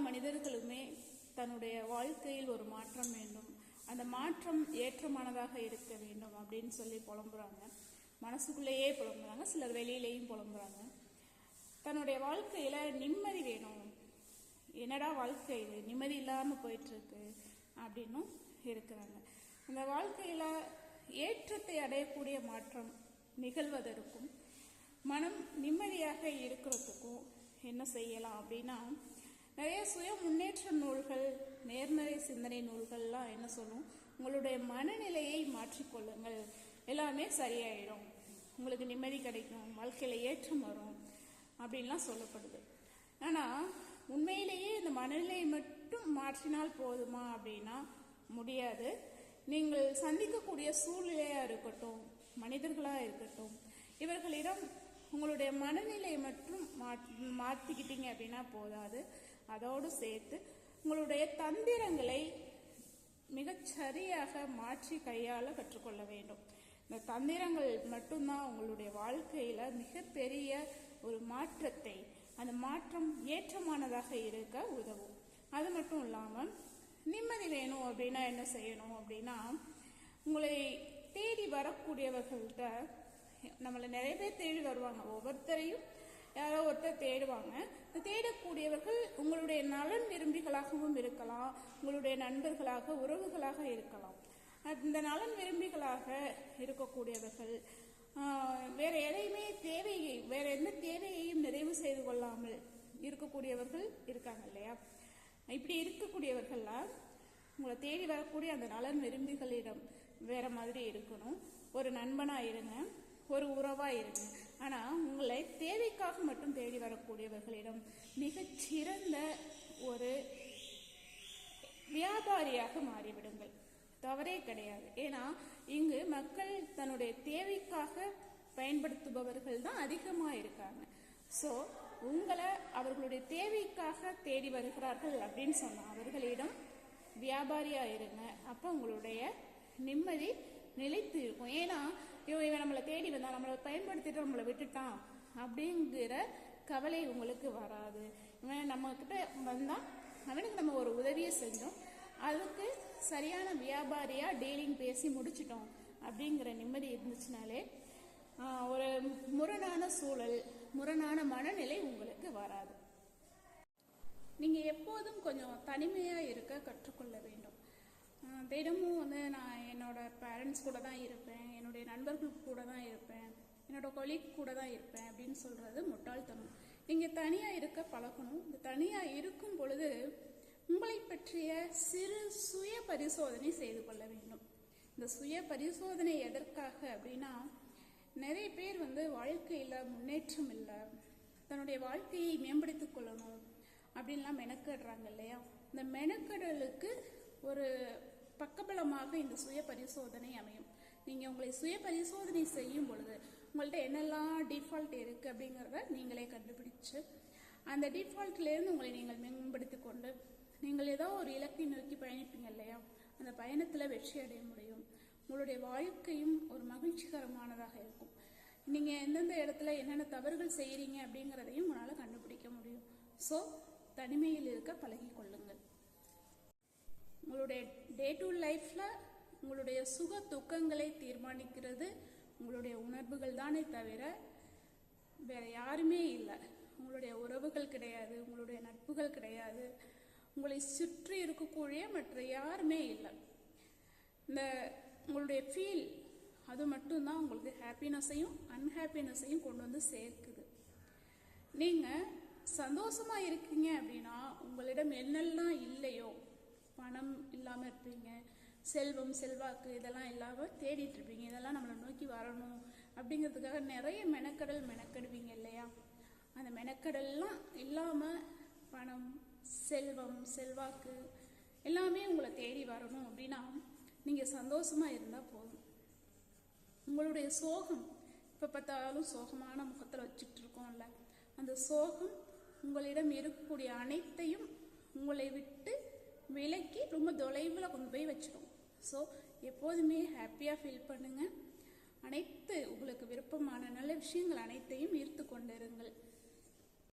மனிதர்களுமே தன்னுடைய வாழ்க்கையில் ஒரு மாற்றம் வேண்டும், அந்த மாற்றம் ஏற்றமானதாக இருக்க வேண்டும் அப்படின்னு சொல்லி புலம்புறாங்க. மனசுக்குள்ளேயே புலம்புறாங்க, சிலர் வெளியிலேயும் புலம்புறாங்க. தன்னுடைய வாழ்க்கையில நிம்மதி வேணும், என்னடா வாழ்க்கை இது நிம்மதி இல்லாமல் போயிட்டுருக்கு அப்படின்னும் இருக்கிறாங்க. அந்த வாழ்க்கையில ஏற்றத்தை அடையக்கூடிய மாற்றம் நிகழ்வதற்கும் மனம் நிம்மதியாக இருக்கிறதுக்கும் என்ன செய்யலாம் அப்படின்னா, நிறைய சுய முன்னேற்ற நூல்கள், நேர்மறை சிந்தனை நூல்கள்லாம் என்ன சொல்லும், உங்களுடைய மனநிலையை மாற்றிக்கொள்ளுங்கள், எல்லாமே சரியாயிடும், உங்களுக்கு நிம்மதி கிடைக்கும், வாழ்க்கையில ஏற்றம் வரும் அப்படின்லாம் சொல்லப்படுது. ஆனால் உண்மையிலேயே இந்த மனநிலையை மட்டும் மாற்றினால் போதுமா அப்படின்னா முடியாது. நீங்கள் சந்திக்கக்கூடிய சூழ்நிலையாக இருக்கட்டும், மனிதர்களாக இருக்கட்டும், இவர்களிடம் உங்களுடைய மனநிலையை மட்டும் மாற்றிக்கிட்டீங்க அப்படின்னா போதாது. அதோடு சேர்த்து உங்களுடைய தந்திரங்களை மிகச்சரியாக மாற்றி கையாள கற்றுக்கொள்ள வேண்டும். இந்த தந்திரங்கள் மட்டும்தான் உங்களுடைய வாழ்க்கையில மிகப்பெரிய ஒரு மாற்றத்தை, அந்த மாற்றம் ஏற்றமானதாக இருக்க உதவும். அது மட்டும் இல்லாமல் நிம்மதி வேணும் அப்படின்னா என்ன செய்யணும் அப்படின்னா, உங்களை தேடி வரக்கூடியவர்கள்ட்ட, நம்மளை நிறைய பேர் தேடி வருவாங்க, ஒவ்வொருத்தரையும் யாரோ ஒருத்தர் தேடுவாங்க. இந்த தேடக்கூடியவர்கள் உங்களுடைய நலன் விரும்பிகளாகவும் இருக்கலாம், உங்களுடைய நண்பர்களாக, உறவுகளாக இருக்கலாம். இந்த நலன் விரும்பிகளாக இருக்கக்கூடியவர்கள் வேற எதையுமே வேற எந்த தேவையையும் நிறைவு செய்து கொள்ளாமல் இருக்கக்கூடியவர்கள் இருக்காங்க இல்லையா? இப்படி இருக்கக்கூடியவர்கள்லாம் உங்களை தேடி வரக்கூடிய அந்த நலன் விரும்பிகளிடம் வேற மாதிரி இருக்கணும். ஒரு நண்பனா இருங்க, ஒரு உறவா இருங்க. ஆனா உங்களை தேவைக்காக மட்டும் தேடி வரக்கூடியவர்களிடம் மிகச்சிறந்த ஒரு வியாபாரியாக மாறிவிடுங்கள், தவறே கிடையாது. ஏன்னா இங்கு மக்கள் தன்னுடைய தேவைக்காக பயன்படுத்துபவர்கள் தான் அதிகமாக இருக்காங்க. ஸோ உங்களை அவர்களுடைய தேவைக்காக தேடி வருகிறார்கள் அப்படின்னு சொன்னா அவர்களிடம் வியாபாரியா இருங்க. அப்போ உங்களுடைய நிம்மதி நிலைத்து இருக்கும். ஏன்னா இவன் நம்மளை தேடி வந்தான், நம்மளை பயன்படுத்திட்டு நம்மளை விட்டுட்டான் அப்படிங்கிற கவலை உங்களுக்கு வராது. இவன் நம்ம கிட்ட வந்தான், அவனுக்கு நம்ம ஒரு உதவியை செஞ்சோம், அதுக்கு சரியான வியாபாரியா டீலிங் பேசி முடிச்சிட்டோம் அப்படிங்கிற நிம்மதி இருந்துச்சுனாலே ஒரு முரணான சூழல், முரணான மனநிலை உங்களுக்கு வராது. நீங்க எப்போதும் கொஞ்சம் தனிமையா இருக்க கற்றுக்கொள்ள வேண்டும். தினமும் நான் என்னோட பேரண்ட்ஸ் கூட தான் இருப்பேன், என்னுடைய நண்பர்கள் கூட தான் இருப்பேன், என்னோட கொலீக் கூட தான் இருப்பேன் அப்படின்னு சொல்றது முட்டாள்தனம். நீங்க தனியா இருக்க பழகணும். இந்த தனியா இருக்கும் பொழுது உங்களை பற்றிய சிறு சுய பரிசோதனை செய்து கொள்ள வேண்டும். இந்த சுய பரிசோதனை எதற்காக அப்படின்னா, நிறைய பேர் வாழ்க்கையில முன்னேற்றம் இல்லை, தன்னுடைய வாழ்க்கையை மேம்படுத்திக் கொள்ளணும் அப்படின்லாம் மெனக்கிடுறாங்க இல்லையா? இந்த மெனக்கடலுக்கு ஒரு பக்கபலமாக இந்த சுய பரிசோதனை அமையும். நீங்க உங்களை சுய பரிசோதனை செய்யும் பொழுது உங்கள்ட்ட என்னெல்லாம் டிஃபால்ட் இருக்கு அப்படிங்கிறத நீங்களே கண்டுபிடிச்சு அந்த டிஃபால்ட்ல இருந்து உங்களை நீங்கள் மேம்படுத்தி கொண்டு நீங்கள் ஏதோ ஒரு இலக்கை நோக்கி பயணிப்பீங்க இல்லையா? அந்த பயணத்துல வெற்றி அடைய முடியும். உங்களுடைய வாழ்க்கையும் ஒரு மகிழ்ச்சிகரமானதாக இருக்கும். நீங்க எந்தெந்த இடத்துல என்னென்ன தவறுகள் செய்யறீங்க அப்படிங்கிறதையும் உங்களால கண்டுபிடிக்க முடியும். ஸோ தனிமையில் இருக்க பழகி கொள்ளுங்கள். உங்களுடைய டே டு லைஃப்ல உங்களுடைய சுக துக்கங்களை தீர்மானிக்கிறது உங்களுடைய உணர்வுகள் தானே தவிர வேற யாருமே இல்லை. உங்களுடைய உறவுகள் கிடையாது, உங்களுடைய நட்புகள் கிடையாது, உங்களை சுற்றி இருக்கக்கூடிய மற்ற யாருமே இல்லை. இந்த உங்களுடைய ஃபீல் அது மட்டும்தான் உங்களுக்கு ஹாப்பினஸையும் அன்ஹாப்பினஸையும் கொண்டு வந்து சேர்க்குது. நீங்க சந்தோஷமா இருக்கீங்க அப்படின்னா உங்களிடம் என்னெல்லாம் இல்லையோ, பணம் இல்லாம இருப்பீங்க, செல்வம் செல்வாக்கு இதெல்லாம் இல்லாம தேடிட்டு இருப்பீங்க, இதெல்லாம் நம்மளை நோக்கி வரணும் அப்படிங்கிறதுக்காக நிறைய மெனக்கெடுவீங்க இல்லையா? அந்த மெனக்கடல்லாம் இல்லாம பணம் செல்வம் செல்வாக்கு எல்லாமே உங்களை தேடி வரணும் அப்படின்னா நீங்க சந்தோஷமா இருந்தா போதும். உங்களுடைய சோகம், இப்ப பார்த்தாலும் சோகமான முகத்துல வச்சுட்டு இருக்கோம்ல, அந்த சோகம் உங்களிடம் இருக்கக்கூடிய அனைத்தையும் உங்களை விட்டு விலக்கி ரொம்ப தொலைவில் கொண்டு போய் வச்சிடும். ஸோ எப்போதுமே ஹாப்பியாக ஃபீல் பண்ணுங்க. அனைத்து உங்களுக்கு விருப்பமான நல்ல விஷயங்கள் அனைத்தையும் ஈர்த்து கொண்டிருங்கள்.